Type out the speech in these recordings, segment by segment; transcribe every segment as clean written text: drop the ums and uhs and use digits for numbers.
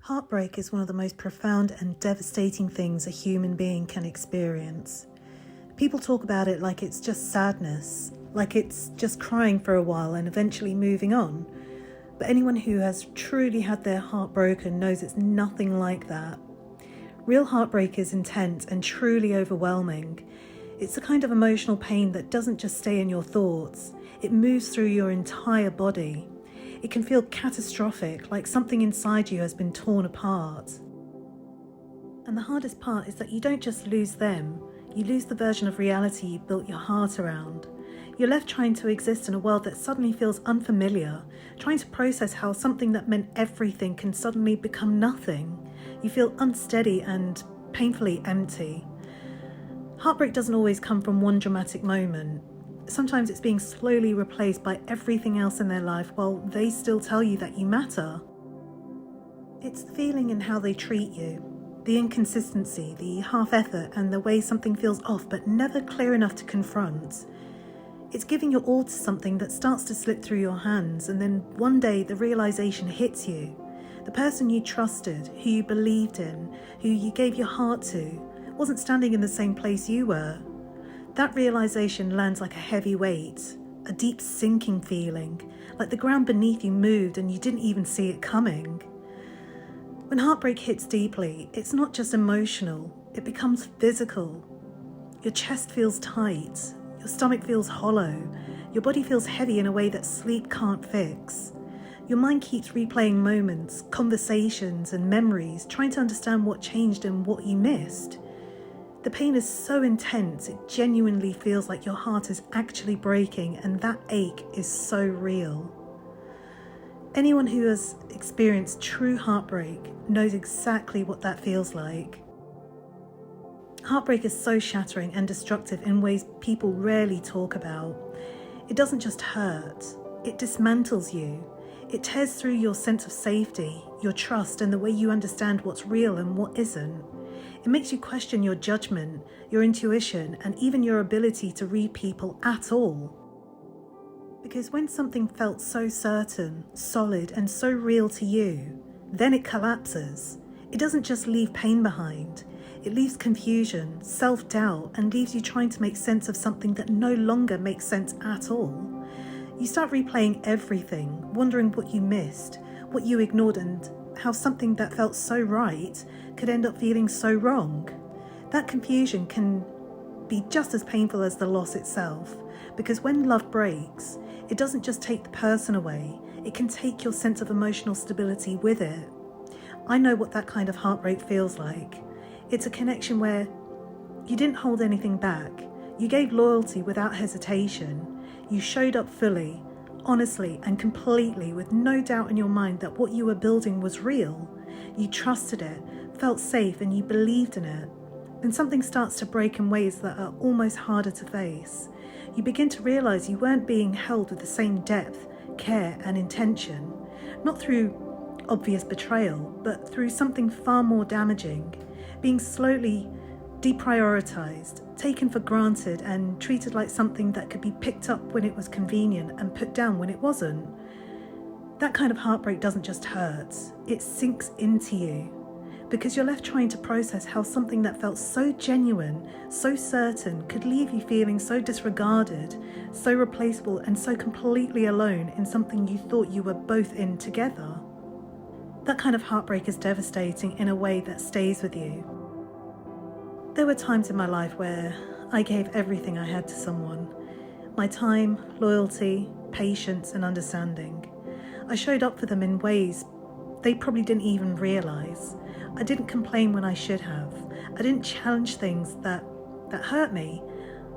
Heartbreak is one of the most profound and devastating things a human being can experience. People talk about it like it's just sadness, like it's just crying for a while and eventually moving on. But anyone who has truly had their heart broken knows it's nothing like that. Real heartbreak is intense and truly overwhelming. It's the kind of emotional pain that doesn't just stay in your thoughts, it moves through your entire body. It can feel catastrophic, like something inside you has been torn apart. And the hardest part is that you don't just lose them, you lose the version of reality you built your heart around. You're left trying to exist in a world that suddenly feels unfamiliar, trying to process how something that meant everything can suddenly become nothing. You feel unsteady and painfully empty. Heartbreak doesn't always come from one dramatic moment. Sometimes it's being slowly replaced by everything else in their life while they still tell you that you matter. It's the feeling in how they treat you, the inconsistency, the half-effort, and the way something feels off but never clear enough to confront. It's giving your all to something that starts to slip through your hands, and then one day the realization hits you. The person you trusted, who you believed in, who you gave your heart to, wasn't standing in the same place you were. That realization lands like a heavy weight, a deep sinking feeling, like the ground beneath you moved and you didn't even see it coming. When heartbreak hits deeply, it's not just emotional, it becomes physical. Your chest feels tight, your stomach feels hollow, your body feels heavy in a way that sleep can't fix. Your mind keeps replaying moments, conversations, and memories, trying to understand what changed and what you missed. The pain is so intense, it genuinely feels like your heart is actually breaking, and that ache is so real. Anyone who has experienced true heartbreak knows exactly what that feels like. Heartbreak is so shattering and destructive in ways people rarely talk about. It doesn't just hurt, it dismantles you. It tears through your sense of safety, your trust, and the way you understand what's real and what isn't. It makes you question your judgment, your intuition, and even your ability to read people at all. Because when something felt so certain, solid, and so real to you, then it collapses. It doesn't just leave pain behind. It leaves confusion, self-doubt, and leaves you trying to make sense of something that no longer makes sense at all. You start replaying everything, wondering what you missed, what you ignored, and how something that felt so right could end up feeling so wrong. That confusion can be just as painful as the loss itself, because when love breaks, it doesn't just take the person away, it can take your sense of emotional stability with it. I know what that kind of heartbreak feels like. It's a connection where you didn't hold anything back, you gave loyalty without hesitation, you showed up fully, honestly and completely, with no doubt in your mind that what you were building was real. You trusted it, felt safe, and you believed in it. Then something starts to break in ways that are almost harder to face. You begin to realize you weren't being held with the same depth, care, and intention. Not through obvious betrayal, but through something far more damaging. Being slowly deprioritized, taken for granted, and treated like something that could be picked up when it was convenient and put down when it wasn't. That kind of heartbreak doesn't just hurt, it sinks into you, because you're left trying to process how something that felt so genuine, so certain, could leave you feeling so disregarded, so replaceable, and so completely alone in something you thought you were both in together. That kind of heartbreak is devastating in a way that stays with you. There were times in my life where I gave everything I had to someone. My time, loyalty, patience, and understanding. I showed up for them in ways they probably didn't even realize. I didn't complain when I should have. I didn't challenge things that hurt me.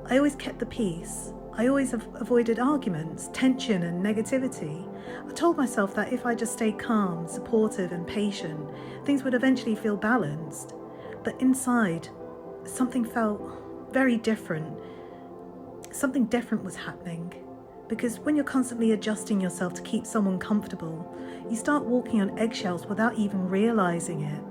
I always kept the peace. I always avoided arguments, tension, and negativity. I told myself that if I just stayed calm, supportive, and patient, things would eventually feel balanced. But inside, something felt very different. Something different was happening. Because when you're constantly adjusting yourself to keep someone comfortable, you start walking on eggshells without even realizing it.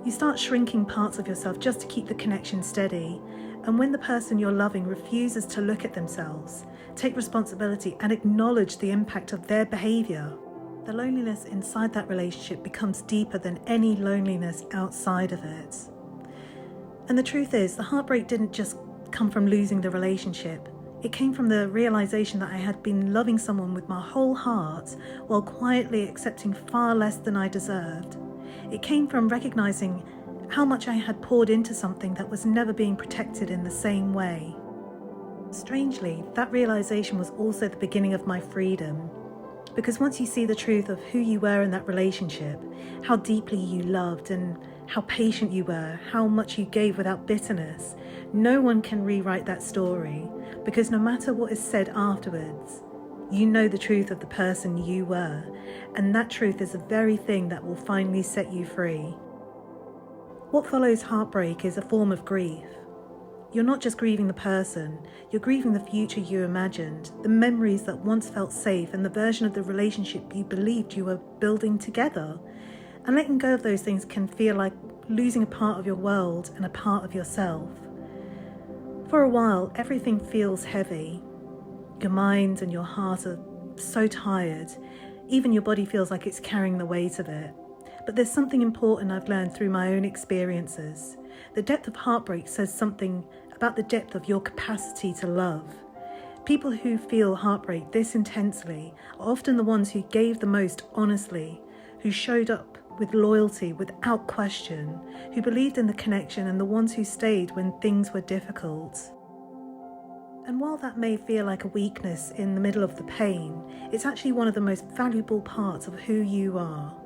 You start shrinking parts of yourself just to keep the connection steady. And when the person you're loving refuses to look at themselves, take responsibility, and acknowledge the impact of their behavior, the loneliness inside that relationship becomes deeper than any loneliness outside of it. And the truth is, the heartbreak didn't just come from losing the relationship. It came from the realization that I had been loving someone with my whole heart while quietly accepting far less than I deserved. It came from recognizing how much I had poured into something that was never being protected in the same way. Strangely, that realization was also the beginning of my freedom. Because once you see the truth of who you were in that relationship, how deeply you loved and how patient you were, how much you gave without bitterness, no one can rewrite that story, because no matter what is said afterwards, you know the truth of the person you were, and that truth is the very thing that will finally set you free. What follows heartbreak is a form of grief. You're not just grieving the person, you're grieving the future you imagined, the memories that once felt safe, and the version of the relationship you believed you were building together. And letting go of those things can feel like losing a part of your world and a part of yourself. For a while, everything feels heavy. Your mind and your heart are so tired. Even your body feels like it's carrying the weight of it. But there's something important I've learned through my own experiences. The depth of heartbreak says something about the depth of your capacity to love. People who feel heartbreak this intensely are often the ones who gave the most honestly, who showed up with loyalty without question, who believed in the connection, and the ones who stayed when things were difficult. And while that may feel like a weakness in the middle of the pain, it's actually one of the most valuable parts of who you are,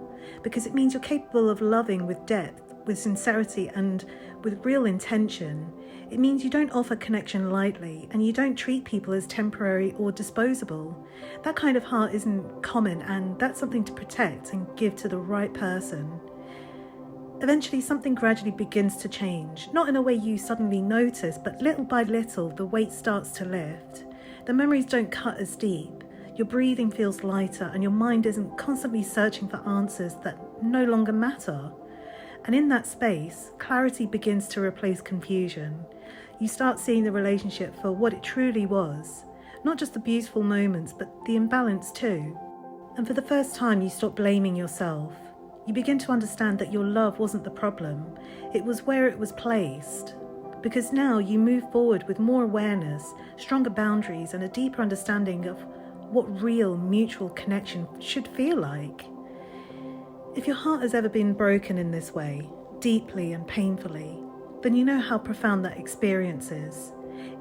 because it means you're capable of loving with depth, with sincerity, and with real intention. It means you don't offer connection lightly, and you don't treat people as temporary or disposable. That kind of heart isn't common, and that's something to protect and give to the right person. Eventually, something gradually begins to change, not in a way you suddenly notice, but little by little, the weight starts to lift. The memories don't cut as deep. Your breathing feels lighter, and your mind isn't constantly searching for answers that no longer matter. And in that space, clarity begins to replace confusion. You start seeing the relationship for what it truly was, not just the beautiful moments, but the imbalance too. And for the first time, you stop blaming yourself. You begin to understand that your love wasn't the problem, it was where it was placed. Because now you move forward with more awareness, stronger boundaries, and a deeper understanding of what real mutual connection should feel like. If your heart has ever been broken in this way, deeply and painfully, then you know how profound that experience is.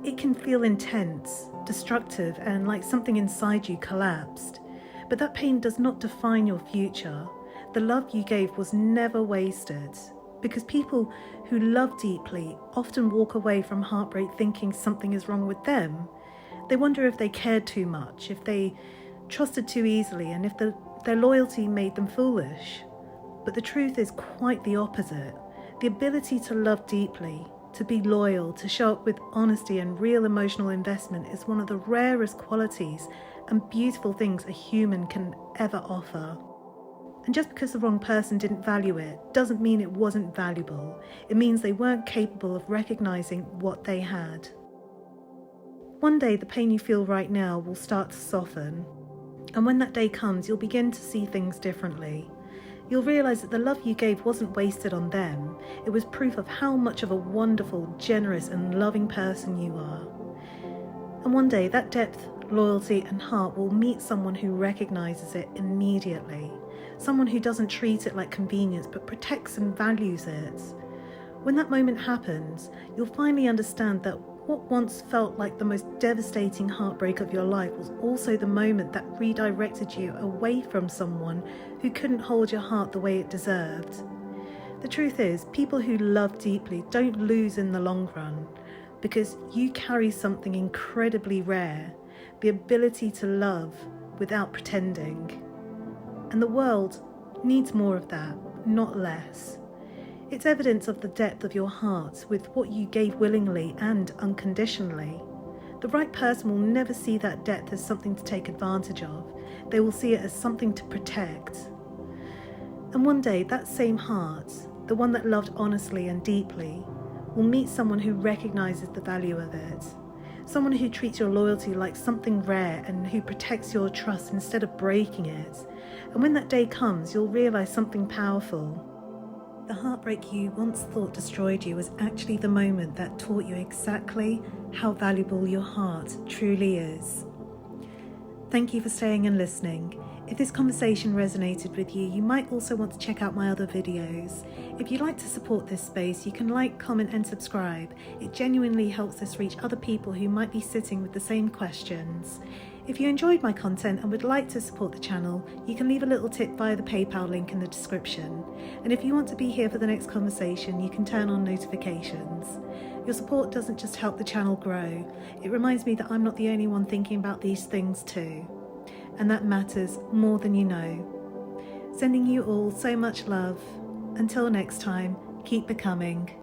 It can feel intense, destructive, and like something inside you collapsed. But that pain does not define your future. The love you gave was never wasted, because people who love deeply often walk away from heartbreak thinking something is wrong with them. They wonder if they cared too much, if they trusted too easily, and if their loyalty made them foolish. But the truth is quite the opposite. The ability to love deeply, to be loyal, to show up with honesty and real emotional investment is one of the rarest qualities and beautiful things a human can ever offer. And just because the wrong person didn't value it doesn't mean it wasn't valuable. It means they weren't capable of recognizing what they had. One day, the pain you feel right now will start to soften. And when that day comes, you'll begin to see things differently. You'll realize that the love you gave wasn't wasted on them. It was proof of how much of a wonderful, generous, and loving person you are. And one day, that depth, loyalty, and heart will meet someone who recognizes it immediately. Someone who doesn't treat it like convenience, but protects and values it. When that moment happens, you'll finally understand that what once felt like the most devastating heartbreak of your life was also the moment that redirected you away from someone who couldn't hold your heart the way it deserved. The truth is, people who love deeply don't lose in the long run, because you carry something incredibly rare, the ability to love without pretending. And the world needs more of that, not less. It's evidence of the depth of your heart with what you gave willingly and unconditionally. The right person will never see that depth as something to take advantage of. They will see it as something to protect. And one day, that same heart, the one that loved honestly and deeply, will meet someone who recognizes the value of it. Someone who treats your loyalty like something rare and who protects your trust instead of breaking it. And when that day comes, you'll realise something powerful. The heartbreak you once thought destroyed you was actually the moment that taught you exactly how valuable your heart truly is. Thank you for staying and listening. If this conversation resonated with you, you might also want to check out my other videos. If you'd like to support this space, you can like, comment and subscribe. It genuinely helps us reach other people who might be sitting with the same questions. If you enjoyed my content and would like to support the channel, you can leave a little tip via the PayPal link in the description. And if you want to be here for the next conversation, you can turn on notifications. Your support doesn't just help the channel grow, it reminds me that I'm not the only one thinking about these things too. And that matters more than you know. Sending you all so much love. Until next time, keep becoming.